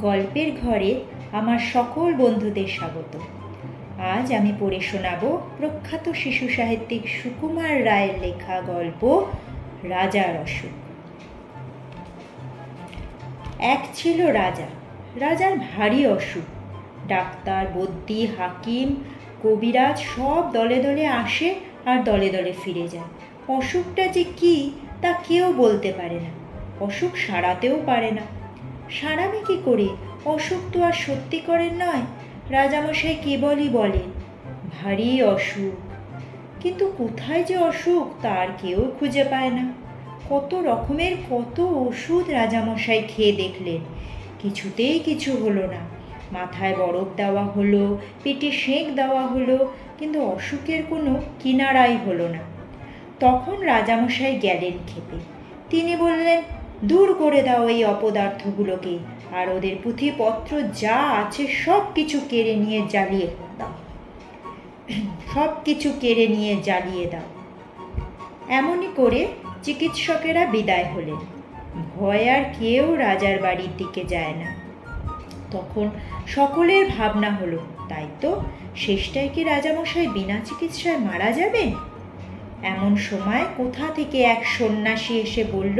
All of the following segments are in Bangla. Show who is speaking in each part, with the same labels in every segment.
Speaker 1: গল্পের ঘরে আমার সকল বন্ধুদের স্বাগত। আজ আমি পড়ে শোনাব প্রখ্যাত শিশু সাহিত্যিক সুকুমার রায়ের লেখা গল্প রাজার অসুখ। এক ছিল রাজা। রাজার ভারী অসুখ। ডাক্তার, বদ্যি, হাকিম, কবিরাজ সব দলে দলে আসে আর দলে দলে ফিরে যায়। অসুখটা যে কী তা কেউ বলতে পারে না। অসুখ সারাতেও পারে না। সারাবে কী করে? অসুখ তো আর সত্যি করেন নয়। রাজামশাই কেবলই বলেন, ভারী অসুখ। কিন্তু কোথায় যে অসুখ তার কেউ খুঁজে পায় না। কত রকমের কত ওষুধ রাজামশাই খেয়ে দেখলেন, কিছুতেই কিছু হলো না। মাথায় বরফ দেওয়া হলো, পেটে সেঁক দেওয়া হলো, কিন্তু অসুখের কোনো কিনারাই হলো না। তখন রাজামশাই গেলেন ক্ষেপে। তিনি বললেন, দূর করে দাও এই অপদার্থগুলোকে, আর ওদের পুঁথিপত্র যা আছে সব কিছু কেড়ে নিয়ে জ্বালিয়ে দাও, সব কিছু কেড়ে নিয়ে জ্বালিয়ে দাও। এমনই করে চিকিৎসকেরা বিদায় হলেন। ভয় আর কেউ রাজার বাড়ির দিকে যায় না। তখন সকলের ভাবনা হলো, তাই তো, শেষটায় কি রাজামশাই বিনা চিকিৎসায় মারা যাবেন? এমন সময় কোথা থেকে এক সন্ন্যাসী এসে বলল,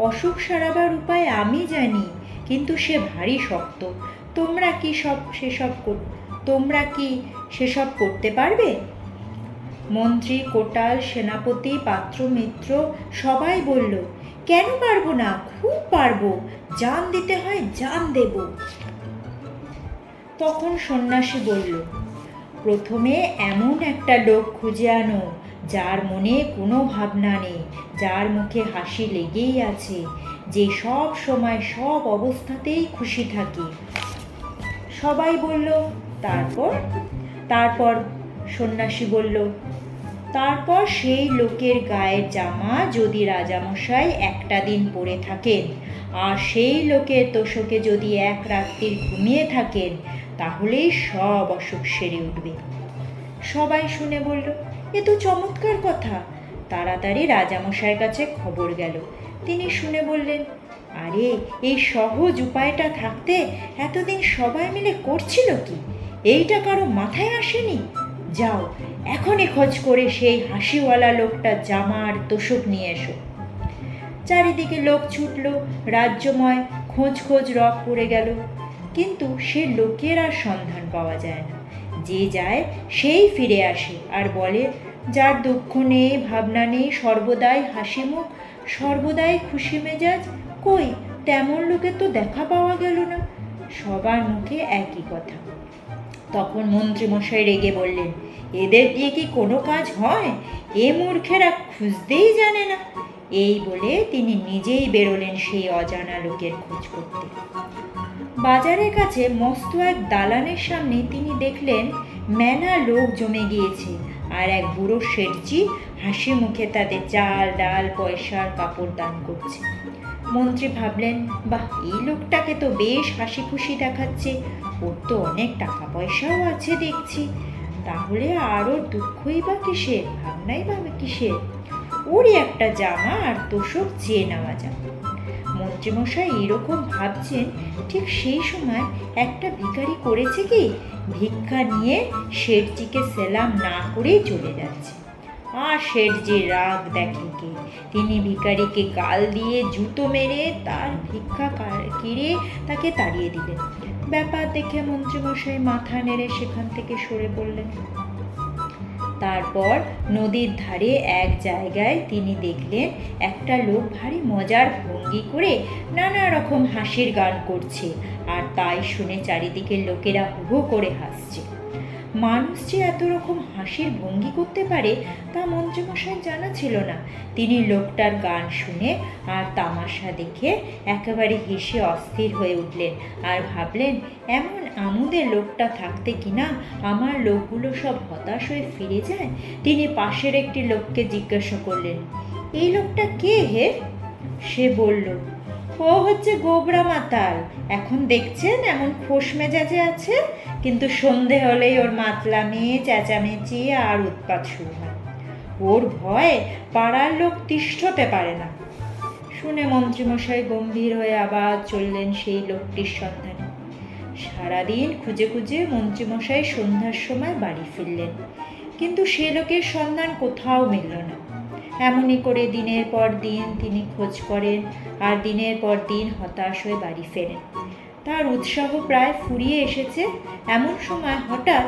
Speaker 1: অসুখ সারাবার উপায় আমি জানি, কিন্তু সে ভারী শক্ত। তোমরা কি সেসব করতে পারবে? মন্ত্রী, কোটাল, সেনাপতি, পাত্র, মিত্র সবাই বলল, কেন পারবো না, খুব পারবো, জান দিতে হয় জান দেব। তখন সন্ন্যাসী বলল, প্রথমে এমন একটা লোক খুঁজে আনো যার মনে কোনো ভাবনা নেই, যার মুখে হাসি লেগেই আছে, যে সব সময় সব অবস্থাতেই খুশি থাকে। সবাই বলল, তারপর সন্ন্যাসী বলল, তারপর সেই লোকের গায়ের জামা যদি রাজামশাই একটা দিন পরে থাকেন, আর সেই লোকের তোষকে যদি এক রাত্রির ঘুমিয়ে থাকেন, তাহলেই সব অসুখ সেরে উঠবে। সবাই শুনে বলল, এ তো চমৎকার কথা। তাড়াতাড়ি রাজামশাইয়ের কাছে খবর গেল। তিনি শুনে বললেন, আরে এই সহজ উপায়টা থাকতে এতদিন সবাই মিলে করছিল কি? এইটা কারো মাথায় আসেনি? যাও, এখনই খোঁজ করে সেই হাসিওয়ালা লোকটা জামার তোষক নিয়ে এসো। চারিদিকে লোক ছুটল, রাজ্যময় খোঁজ রব পড়ে গেল, কিন্তু সে লোকের আর সন্ধান পাওয়া যায় না। যে যায় সেই ফিরে আসে আর বলে, যার দুঃখ নেই, ভাবনা নেই, সর্বদাই হাসিমুখ, সর্বদাই খুশি মেজাজ, কই তেমন লোকের তো দেখা পাওয়া গেল না। সবার মুখে একই কথা। তখন মন্ত্রীমশাই রেগে বললেন, এদের দিয়ে কি কোনো কাজ হয়? এ মূর্খেরা খুঁজতেই জানে না। এই বলে তিনি নিজেই বেরোলেন সেই অজানা লোকের খোঁজ করতে। বাজারের কাছে মস্ত এক দালানের সামনে তিনি দেখলেন মেলা লোক জমে গিয়েছে, আর এক বুড়ো শেঠজি হাসি মুখে তাদের চাল, ডাল, পয়সার কাপড় দান করছে। মন্ত্রী ভাবলেন, বাহ, এই লোকটাকে তো বেশ হাসি খুশি দেখাচ্ছে, ওর তো অনেক টাকা পয়সাও আছে দেখছি, তাহলে আর ওর দুঃখই বা কিসের, ভাবনাই বা কিসের? ওরই একটা জামা আর তোষক চেয়ে নেওয়া যাক। মন্ত্রীমশাই এরকম ভাবছেন, ঠিক সেই সময় একটা ভিখারি করেছে কি, ভিক্ষা নিয়ে শেঠজিকে সেলাম না করেই চলে যাচ্ছে। আর শেঠজির রাগ দেখে কে, তিনি ভিখারিকে গাল দিয়ে জুতো মেরে তার ভিক্ষা কিরে তাকে তাড়িয়ে দিলেন। ব্যাপার দেখে মন্ত্রীমশাই মাথা নেড়ে সেখান থেকে সরে পড়লেন। তারপর নদীর ধারে এক জায়গায় তিনি দেখলেন একটা লোক ভারী মজার ভঙ্গি করে নানা রকম হাসির গান করছে, আর তাই শুনে চারিদিকে লোকেরা হু হু করে হাসছে। মানুষ যে এত রকম হাসির ভঙ্গি করতে পারে তা মন্ত্রীমশাই জানা ছিল না। তিনি লোকটার গান শুনে আর তামাশা দেখে একেবারে হেসে অস্থির হয়ে উঠলেন আর ভাবলেন, এমন আমোদে লোকটা থাকতে কিনা আমার লোকগুলো সব হতাশ হয়ে ফিরে যায়। তিনি পাশের একটি লোককে জিজ্ঞাসা করলেন, এই লোকটা কে হে? সে বলল, ও হচ্ছে গোবরা মাতাল। এখন দেখছেন এমন খোশ মেজাজে আছে, কিন্তু সন্ধে হলেই ওর মাতলামি, চেঁচামেচি আর উৎপাত শুরু হয়। ওর ভয়ে পাড়ার লোক তিষ্ঠতে পারে না। শুনে মন্ত্রীমশাই গম্ভীর হয়ে আবার চললেন সেই লোকটির সন্ধানে। সারাদিন খুঁজে খুঁজে মন্ত্রীমশাই সন্ধ্যার সময় বাড়ি ফিরলেন, কিন্তু সে লোকের সন্ধান কোথাও মিলল না। এমনই করে দিনের পর দিন তিনি খোঁজ করেন, আর দিনের পর দিন হতাশ হয়ে বাড়ি ফেরেন। তার উৎসাহ প্রায় ফুরিয়ে এসেছে। এমন সময় হঠাৎ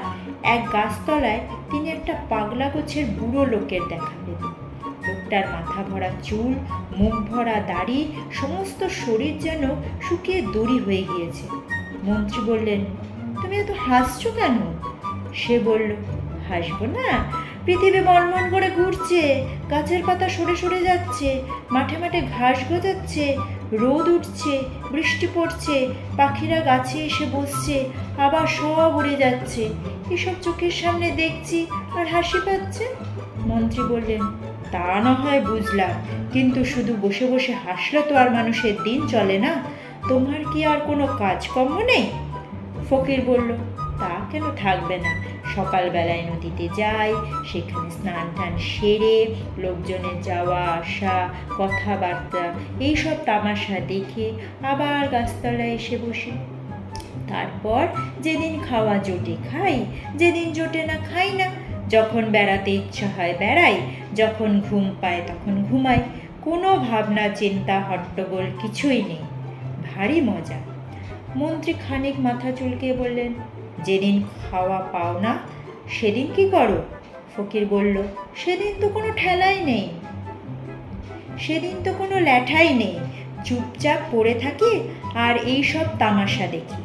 Speaker 1: এক গাছতলায় তিনি একটা পাগলা গোছের বুড়ো লোকের দেখা পেলেন। লোকটার মাথা ভরা চুল, মুখ ভরা দাড়ি, সমস্ত শরীর যেন শুকিয়ে দড়ি হয়ে গিয়েছে। মন্ত্রী বললেন, তুমি এত হাসছো কেন? সে বলল, হাসবো না? পৃথিবী মনমন করে ঘুরছে, গাছের পাতা সরে সরে যাচ্ছে, মাঠে মাঠে ঘাস গজাচ্ছে, রোদ উঠছে, বৃষ্টি পড়ছে, পাখিরা গাছে এসে বসছে, আবার সব উড়ে যাচ্ছে। এসব চোখের সামনে দেখছি আর হাসি পাচ্ছে। মন্ত্রী বললেন, তা না হয় বুঝলাম, কিন্তু শুধু বসে বসে হাসলে তো আর মানুষের দিন চলে না। তোমার কি আর কোনো কাজকর্ম নেই? ফকির বলল, তা কেন থাকবে না? সকালবেলায় নদীতে যাই, সেখানে স্নান টান সেরে লোকজনের যাওয়া আসা, কথাবার্তা, এইসব তামাশা দেখে আবার গাছতলায় এসে বসি। তারপর যেদিন খাওয়া জোটে খাই, যেদিন জোটে না খাই না। যখন বেড়াতে ইচ্ছা হয় বেড়াই, যখন ঘুম পায় তখন ঘুমাই। কোনো ভাবনা চিন্তা হট্টগোল কিছুই নেই। ভারী মজা। মন্ত্রী খানিক মাথা চুলকে বললেন, যেদিন খাওয়া পাও না সেদিন কি করো? ফকির বলল, সেদিন তো কোনো ঠেলাই নেই, সেদিন তো কোনো ল্যাঠাই নেই। চুপচাপ পড়ে থাকি আর এই সব তামাশা দেখি।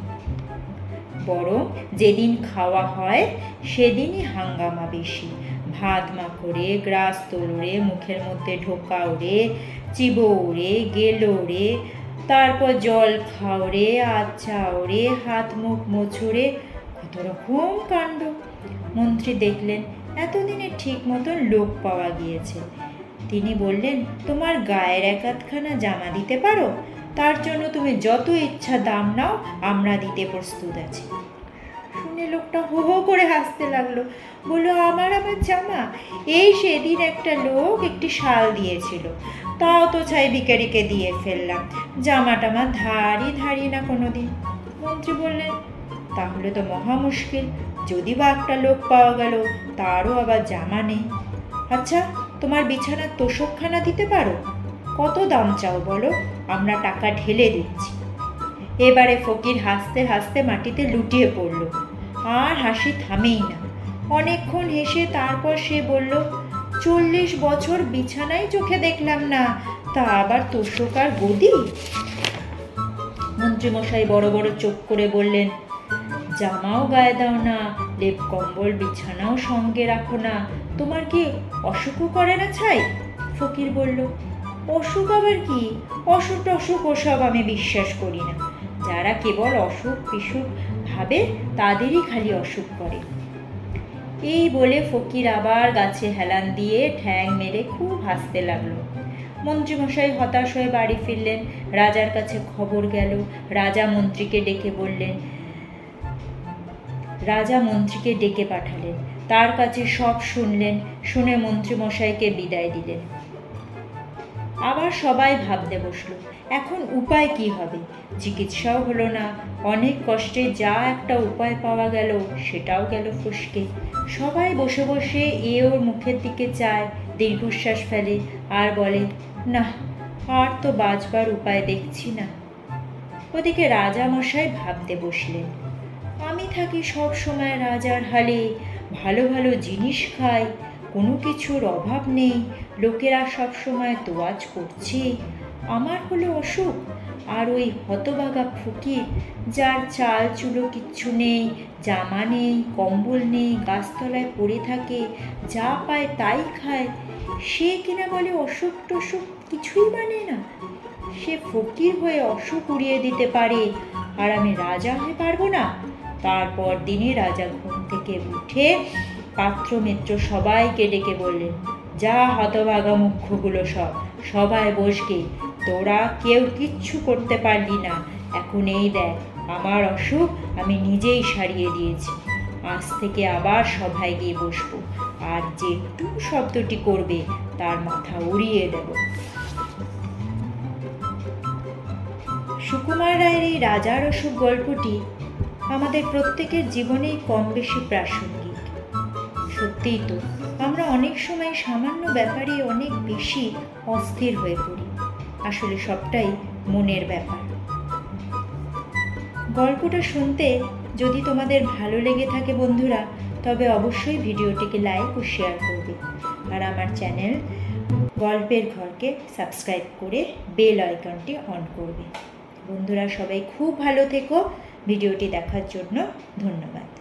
Speaker 1: বরং যেদিন খাওয়া হয় সেদিনই হাঙ্গামা বেশি। ভাত মাখরে, গ্রাস তোলরে, মুখের মধ্যে ঢোকা ওরে, চিবো ওরে, গেল ওরে, তারপর জল খাওরে, আচ্ছা ওরে, হাত মুখ মোছরে, কত রকম কাণ্ড। মন্ত্রী দেখলেন এতদিনে ঠিক মতন লোক পাওয়া গিয়েছে। তিনি বললেন, তোমার গায়ের এক আধখানা জামা দিতে পারো? তার জন্য তুমি যত ইচ্ছা দাম নাও, আমরা দিতে প্রস্তুত আছি। শুনে লোকটা হো হো করে হাসতে লাগলো। বলল, আমার আবার জামা? এই সেদিন একটা লোক একটি শাল দিয়েছিল, তাও তো ছাই ভিখারিকে দিয়ে ফেললাম। জামাটা আমার ধারি না কোনোদিন। মন্ত্রী বললেন, তাহলে তো মহা মুশকিল। যদি বা একটা লোক পাওয়া গেল, তারও আবার জামা নেই। আচ্ছা, তোমার বিছানার তোষকখানা দিতে পারো? কত দাম চাও বলো, আমরা টাকা ঢেলে দিচ্ছি। এবারে ফকির হাসতে হাসতে মাটিতে লুটিয়ে পড়ল, আর হাসি থামেই না। অনেকক্ষণ হেসে তারপর সে বলল, 40 বছর বিছানায় চোখে দেখলাম না, তা আবার তোষক আর গদি? মন্ত্রীমশাই বড় বড় চোখ করে বললেন, জামাও গায়ে দাও না, লেপ কম্বল বিছানাও সঙ্গে রাখো না, তোমার কি অসুখও করে না ছাই? ফকির বলল, অসুখ আবার কি? অসুখ টসুখ ওসব আমি বিশ্বাস করি না। যারা কেবল অসুখ বিসুখ ভাবে তাদেরই খালি অসুখ করে। এই বলে ফকির আবার গাছে হেলান দিয়ে ঠ্যাং মেরে খুব হাসতে লাগলো। মন্ত্রীমশাই হতাশ হয়ে বাড়ি ফিরলেন। রাজার কাছে খবর গেল। রাজা মন্ত্রীকে ডেকে পাঠালেন। তার কাছে সব শুনলেন। শুনে মন্ত্রীমশাইকে বিদায় দিলেন। আবার সবাই ভাবতে বসলো, এখন উপায় কি হবে? চিকিৎসাও হলো না। অনেক কষ্টে যা একটা উপায় পাওয়া গেল, সেটাও গেল ফসকে। সবাই বসে বসে এ ওর মুখের দিকে চায়, দীর্ঘশ্বাস ফেলে, আর বলে, না, আর তো বাঁচবার উপায় দেখছি না। ওদিকে রাজামশাই ভাবতে বসলেন, আমি থাকি সব সময় রাজার হালে, ভালো ভালো জিনিস খাই, কোনো কিছুর অভাব নেই, লোকেরা সব সময় তোয়াজ করছে। আমার হলো অসুখ, আর ওই হতভাগা ফকির, যার চাল চুলো কিচ্ছু নেই, জামা নেই, কম্বল নেই, গাছতলায় পড়ে থাকে, যা পায় তাই খায়, সে কিনা বলে অসুখ টসুখ কিছুই মানে না। সে ফকির হয়ে অসুখ উড়িয়ে দিতে পারে, আর আমি রাজা হয়ে পারবো না? তারপর দিনই রাজা ঘুম থেকে উঠে পাত্র মিত্র সবাইকে ডেকে বললেন, যা হতভাগা মুখ্যগুলো সবাই বসগে, তোরা কেউ কিচ্ছু করতে পারলি না। এখন এই দেখ, আমার অসুখ আমি নিজেই সারিয়ে দিয়েছি। আজ থেকে আবার সভায় গিয়ে বসবো, আর যে টু শব্দটি করবে তার মাথা উড়িয়ে দেব। সুকুমার রায়ের এই রাজার অসুখ গল্পটি আমাদের প্রত্যেকের জীবনেই কম বেশি প্রাসঙ্গিক। সত্যিই তো, আমরা অনেক সময় সামান্য ব্যাপারে অনেক বেশি অস্থির হয়ে পড়ি। আসলে সবটাই মনের ব্যাপার। গল্পটা শুনতে যদি তোমাদের ভালো লেগে থাকে বন্ধুরা, তবে অবশ্যই ভিডিওটিকে লাইক ও শেয়ার করবে, আর আমার চ্যানেল গল্পের ঘরকে সাবস্ক্রাইব করে বেল আইকনটি অন করবে। বন্ধুরা সবাই খুব ভালো থেকো। ভিডিওটি দেখার জন্য ধন্যবাদ।